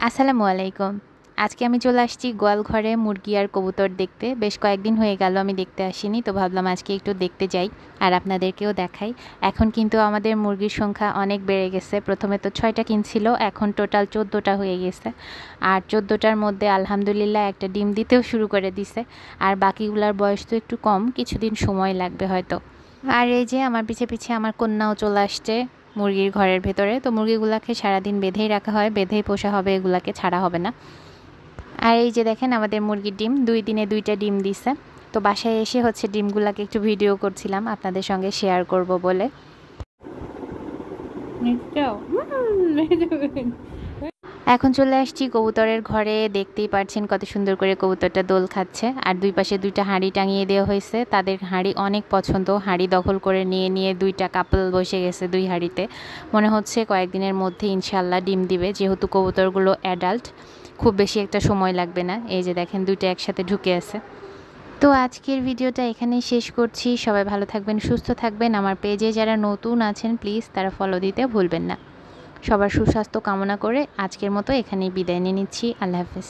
আসসালামু আলাইকুম। আজকে আমি চলে আসছি গোয়াল ঘরে মুরগি আর কবুতর দেখতে। বেশ কয়েকদিন হয়ে গেল আমি দেখতে আসিনি, তো ভাবলাম আজকে একটু দেখতে যাই আর আপনাদেরকেও দেখাই। এখন কিন্তু আমাদের মুরগির সংখ্যা অনেক বেড়ে গেছে। প্রথমে তো 6টা কিনছিল, এখন টোটাল 14টা হয়ে গেছে। আর 14টার মধ্যে আলহামদুলিল্লাহ একটা ডিম দিতেও শুরু করে দিছে। আর বাকিগুলার বয়স তো একটু কম, কিছুদিন সময় লাগবে হয়তো। আর এই যে আমার পিছে পিছে আমার কন্যাও চলে আসছে মুরগির ঘরের ভেতরে। তো মুরগিগুলাকে সারাদিন বেঁধেই রাখা হয়, বেঁধেই পোষা হবে, এগুলাকে ছাড়া হবে না। আর এই যে দেখেন আমাদের মুরগির ডিম 2 দিনে 2টা ডিম দিছে। তো বাসায় এসে হচ্ছে ডিমগুলাকে একটু ভিডিও করছিলাম আপনাদের সঙ্গে শেয়ার করব বলে। এখন চলে আসছি কবুতরের ঘরে। দেখতেই পাচ্ছেন কত সুন্দর করে কবুতরটা দোল খাচ্ছে। আর দুই পাশে 2টা হাঁড়ি টাঙিয়ে দেওয়া হয়েছে। তাদের হাঁড়ি অনেক পছন্দ, হাঁড়ি দখল করে নিয়ে নিয়ে 2টা কাপল বসে গেছে 2 হাঁড়িতে। মনে হচ্ছে কয়েকদিনের মধ্যে ইনশাল্লাহ ডিম দিবে, যেহেতু কবুতরগুলো অ্যাডাল্ট, খুব বেশি একটা সময় লাগবে না। এই যে দেখেন 2টা একসাথে ঢুকে আছে। তো আজকের ভিডিওটা এখানেই শেষ করছি। সবাই ভালো থাকবেন, সুস্থ থাকবেন। আমার পেজে যারা নতুন আছেন প্লিজ তারা ফলো দিতে ভুলবেন না। সবার সুস্বাস্থ্য কামনা করে আজকের মতো এখানেই বিদায় নিয়ে নিচ্ছি। আল্লাহ হাফেজ।